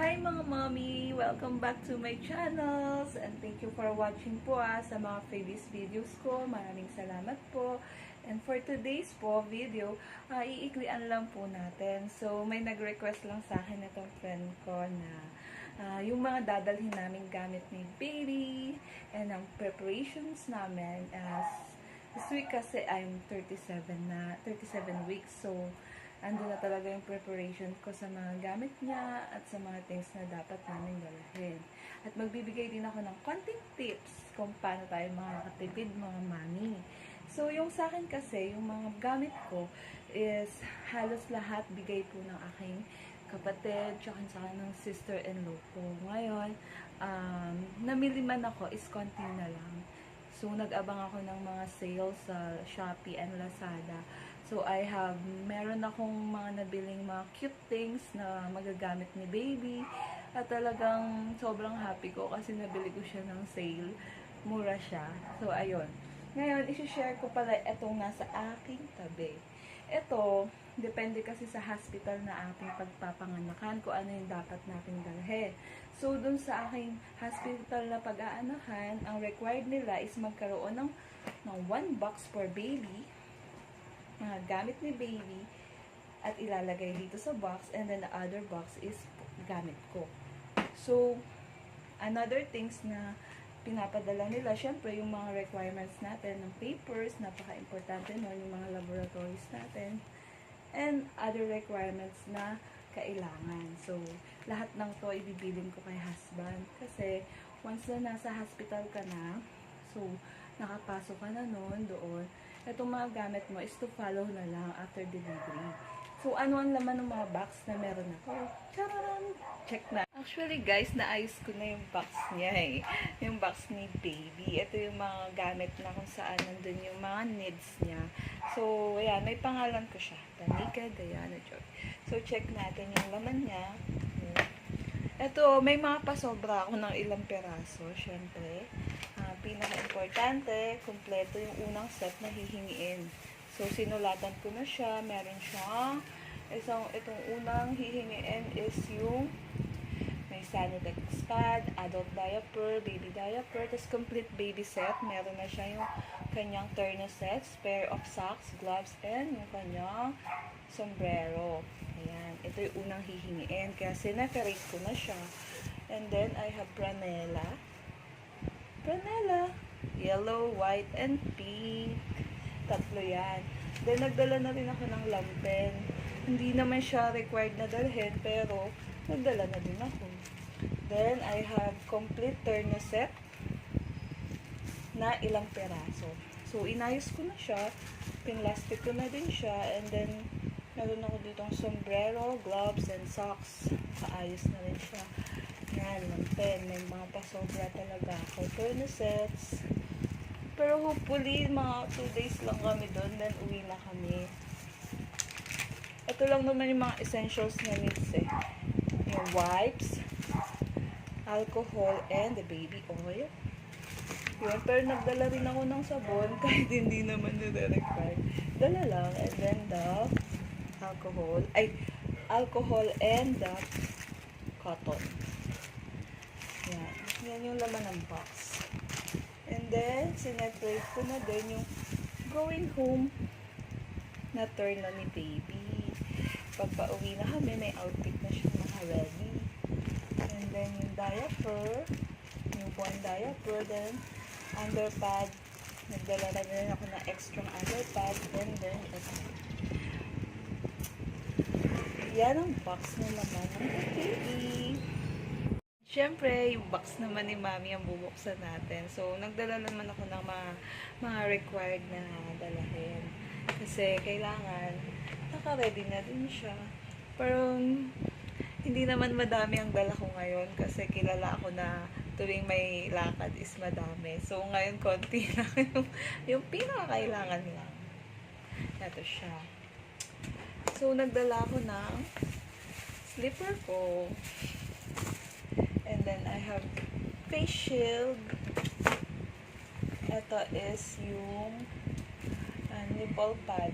Hi mga mommy! Welcome back to my channels and thank you for watching po sa mga previous videos ko. Maraming salamat po. And for today's po video, iiklian lang po natin. So may nag-request lang sa akin itong friend ko na yung mga dadalhin namin gamit ni baby and ang preparations namin this week kasi I'm 37 weeks. So ando na talaga yung preparation ko sa mga gamit niya at sa mga things na dapat namin dalhin. At magbibigay din ako ng konting tips kung paano tayo makakatipid mga mami. So, yung sa akin kasi, yung mga gamit ko is halos lahat bigay po ng aking kapatid, tsaka ng sister-in-law ko. Ngayon, namili man ako is konti na lang. So, nag-abang ako ng mga sales sa Shopee and Lazada. So, meron akong mga nabiling mga cute things na magagamit ni baby. At talagang sobrang happy ko kasi nabili ko siya ng sale. Mura siya. So, ayun. Ngayon, isi-share ko pala itong nasa aking tabi. Ito, depende kasi sa hospital na ating pagpapanganakan kung ano yung dapat nating dalhin. So, dun sa aking hospital na pag-aanahan, ang required nila is magkaroon ng 1 box for baby, mga gamit ni baby, at ilalagay dito sa box, and then the other box is gamit ko. So, another things na pinapadala nila, syempre yung mga requirements natin ng papers, napaka-importante nun, yung mga laboratories natin, and other requirements na kailangan. So, lahat ng to ibibilin ko kay husband. Kasi, once na nasa hospital ka na, so, nakapasok ka na nun doon, itong mga gamit mo is to follow na lang after delivery. So, ano ang laman ng mga box na meron ako? Charan! Check na. Actually, guys, naayos ko na yung box niya eh. Yung box ni baby. Ito yung mga gamit na kung saan nandun yung mga needs niya. So, ayan, may pangalan ko siya. Danica Diana Joy. So, check natin yung laman niya. Ito, may mga pasobra ako ng ilang peraso, syempre. Pinaka-importante, kumpleto yung unang set na hihingiin. So, sinulatan ko na siya. Meron siyang itong unang hihingiin is yung may Sanidex pad, adult diaper, baby diaper, tapos complete baby set. Meron na siya yung kanyang thermosets, pair of socks, gloves, and yung kanyang sombrero. Ayan. Ito yung unang hihingiin. Kaya sineperate ko na siya. And then, I have Branella, yellow, white, and pink. Tatlo yan. Then, nagdala na rin ako ng lampen. Hindi naman siya required na dalhin, pero nagdala na din ako. Then, I have complete thermoset na ilang peraso. So, inayos ko na siya. Pinlastic ko na din siya. And then, meron ako ditong sombrero, gloves, and socks. Kaayos na rin siya. Yan, lampen. May mga pasobra talaga ako. Thermosets. Pero hopefully, mga 2 days lang kami doon. Then, uwi na kami. Ito lang naman yung mga essentials na needs eh. Yung wipes, alcohol, and the baby oil. Yun, pero nagdala rin ako ng sabon kahit hindi naman nire-require. Dala lang. And then the alcohol and the cotton. Yan. Yan yung laman ng box. And then, sineperate ko na din yung going home na turn na ni baby. Pagpa-uwi na kami, may outfit na siya naka-ready. And then, yung diaper, newborn diaper, then, underpad. Nagdala na rin ako ng extra underpad. And then, ito. Yan ang box na naman ng baby. Siyempre, yung box naman ni Mami ang bubuksan natin. So, nagdala naman ako ng mga required na dalahin. Kasi, kailangan, naka-ready na din siya. Pero, hindi naman madami ang dala ko ngayon kasi kilala ako na tuwing may lakad is madami. So, ngayon, konti lang yung pinakakailangan lang. Ito siya. So, nagdala ako ng slipper ko. And then, I have face shield. Ito is yung nipple pad.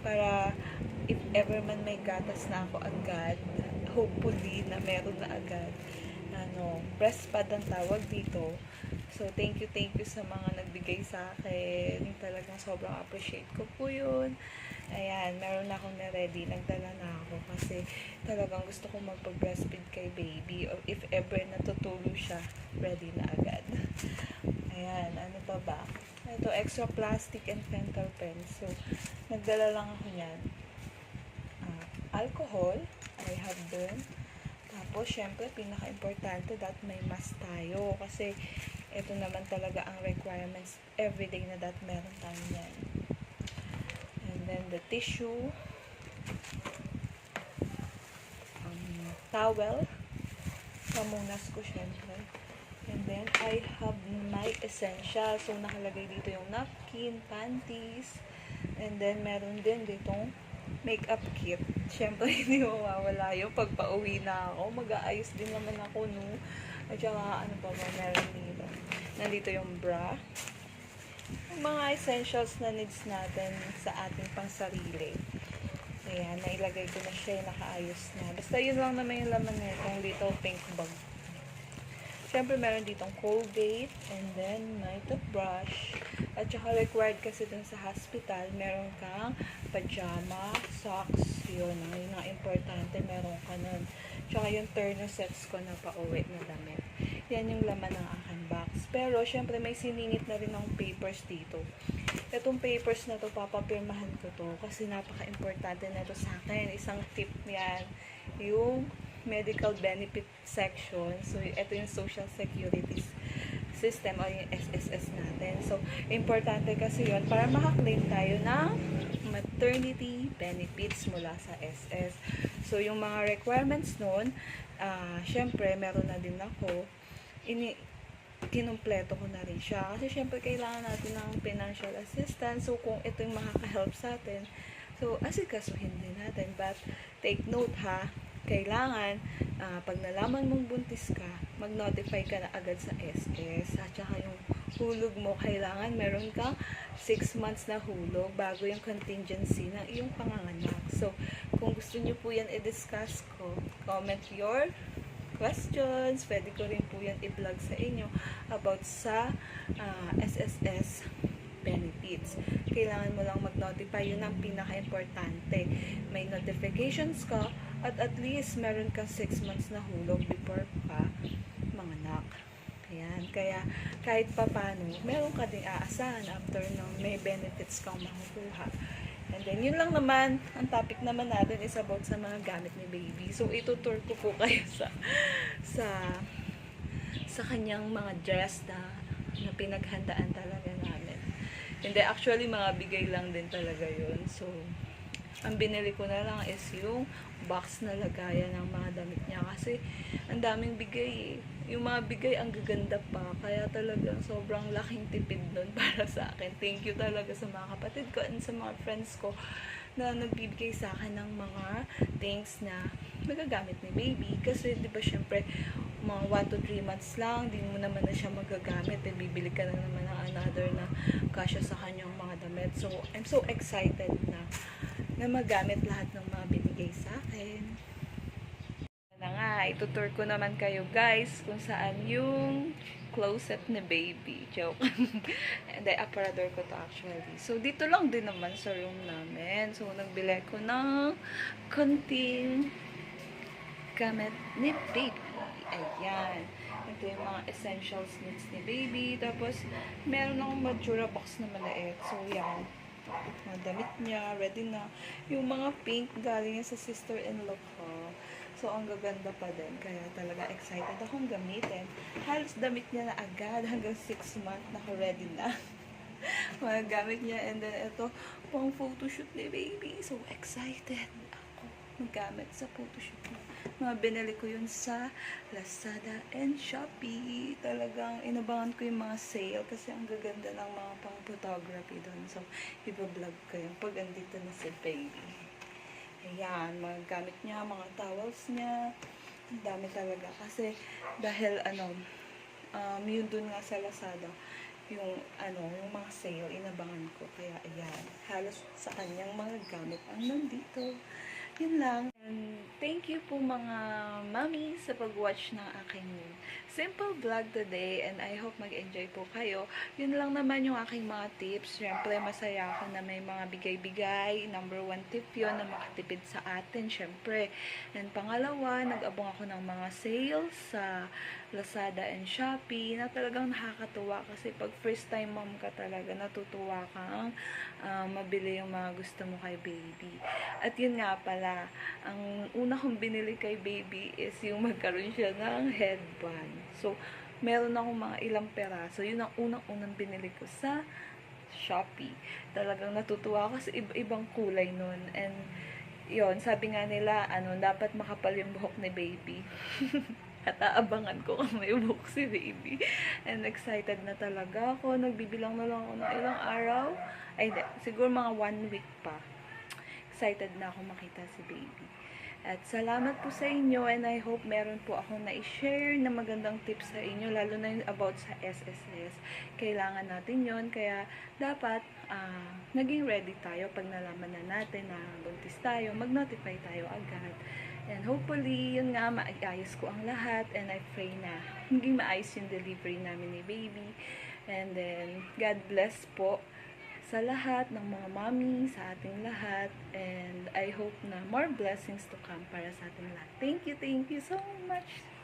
Para, if ever man may gatas na ako agad, hopefully na meron na agad. Breast pad ang tawag dito. So, thank you sa mga nagbigay sa akin. Talagang sobrang appreciate ko po yun. Ayan, meron na akong na-ready. Nagdala na ako kasi talagang gusto kong magpa-breastfeed kay baby. O if ever natutulo siya, ready na agad. Ayan, ano pa ba? Ito, extra plastic and pentel pen. So, nagdala lang ako niyan. Alcohol, I have done. Tapos, syempre, pinaka-importante that may mask tayo. Kasi, ito naman talaga ang requirements everyday na that meron tayo yan. And then, the tissue. Towel. Pamunas ko, syempre. And then, I have my essential. So, nakalagay dito yung napkin, panties. And then, meron din ditong makeup kit. Siyempre, hindi mawawala yung pagpa-uwi na ako. Mag-aayos din naman ako, no? At saka, ano pa ba, meron dito. Nandito yung bra. Yung mga essentials na needs natin sa ating pangsarili. Ayan, nailagay ko na siya, nakaayos na. Basta yun lang naman yung laman na itong little pink bag. Siyempre, meron ditong Colgate, and then my toothbrush. At saka required kasi dun sa hospital, meron kang pajama, socks, yun ang importante, meron ka nun. Tsaka yung turner sets ko na pa-uwi na damit. Yan yung laman ng aking box. Pero, syempre, may siningit na rin ng papers dito. Itong papers na to, papapirmahan ko to kasi napaka-importante na to sa akin. Isang tip yan, yung medical benefit section. So, ito yung Social Security System o yung SSS natin. So, importante kasi yun para makaklaim tayo ng maternity benefits mula sa SS. So, yung mga requirements nun, syempre, meron na din ako. Kinumpleto ko na rin siya. Kasi, syempre, kailangan natin ng financial assistance. So, kung ito yung makaka-help sa atin, so, asikasuhin din natin. But, take note ha, kailangan, pag nalaman mong buntis ka, mag-notify ka na agad sa SS. At saka yung hulog mo, kailangan meron kang 6 months na hulog bago yung contingency ng iyong panganganak. So, kung gusto nyo po yan i-discuss ko, comment your questions. Pwede ko rin po yan i-vlog sa inyo about sa SSS benefits. Kailangan mo lang mag-notify, yun ang pinaka-importante. May notifications ka at least meron kang 6 months na hulog before ka manganak. Ayan. Kaya kahit pa paano, meron ka ding aasahan after nung may benefits kang makukuha. And then, yun lang naman, ang topic naman natin is about sa mga gamit ni baby. So, itutour ko po kayo sa kanyang mga dress na pinaghandaan talaga namin. Hindi, actually, mga bigay lang din talaga yun. So, ang binili ko na lang is yung box na lagayan ng mga damit niya. Kasi, ang daming bigay eh. Yung mga bigay, ang gaganda pa. Kaya talagang sobrang laking tipid nun para sa akin. Thank you talaga sa mga kapatid ko and sa mga friends ko na nagbibigay sa akin ng mga things na magagamit ni baby. Kasi, di ba, syempre, mga 1 to 3 months lang, di mo naman na siya magagamit. Eh, bibili ka na naman ng another na kasya sa kanyang mga damit. So, I'm so excited na magamit lahat ng mga binigay sa akin. Na nga, itutour ko naman kayo guys kung saan yung closet ni baby. Joke. And then, aparador ko to actually. So, dito lang din naman sa room namin. So, nagbili ko ng konting gamit ni baby. Ayan. Ito yung mga essentials needs ni baby. Tapos, meron akong Madura box na maliit. So, yan. Mga damit niya, ready na. Yung mga pink, galing sa sister-in-law ko. So, ang gaganda pa din. Kaya talaga excited akong gamitin. Halos damit niya na agad. Hanggang 6 months, naka-ready na. Mga gamit niya. And then, ito, pang photoshoot ni baby. So, excited ako magamit sa photoshoot niya. Mga binili ko yun sa Lazada and Shopee. Talagang inabangan ko yung mga sale kasi ang gaganda ng mga pang photography doon. So, iba-vlog ko yun pag andito na si baby. Ayan, mga gamit niya, mga towels niya. Ang dami talaga. Kasi, dahil, yun dun nga sa Lazada, yung mga sale, inabangan ko. Kaya, ayan, halos sa kanyang mga gamit ang nandito. Yun lang. And Thank you po mga mami sa pag-watch ng aking simple vlog today, and I hope mag-enjoy po kayo. Yun lang naman yung aking mga tips. Siyempre, masaya ako na may mga bigay-bigay. Number 1 tip yun na makatipid sa atin, siyempre. And pangalawa, nag-abong ako ng mga sales sa Lazada and Shopee na talagang nakakatuwa kasi pag first time mom ka talaga, natutuwa kang mabili yung mga gusto mo kay baby. At yun nga pala, ang una kong binili kay baby is yung magkaroon siya ng headband. So, meron akong mga ilang peraso. Yun ang unang-unang binili ko sa Shopee. Talagang natutuwa ako sa iba-ibang kulay nun. And, yun, sabi nga nila, dapat makapal yung buhok ni baby. At aabangan ko kung may buhok si baby. And excited na talaga ako. Nagbibilang na lang ako ng ilang araw. Ay, siguro mga 1 week pa. Excited na ako makita si baby. At salamat po sa inyo, and I hope meron po ako na-share na magandang tips sa inyo, lalo na yung about sa SSS. Kailangan natin yon, kaya dapat naging ready tayo pag nalaman na natin na buntis tayo, mag-notify tayo agad. And hopefully, yun nga, maayos ko ang lahat, and I pray na maging maayos yung delivery namin ni baby. And then, God bless po sa lahat ng mga mommy, sa ating lahat, and I hope na more blessings to come para sa ating lahat. Thank you so much!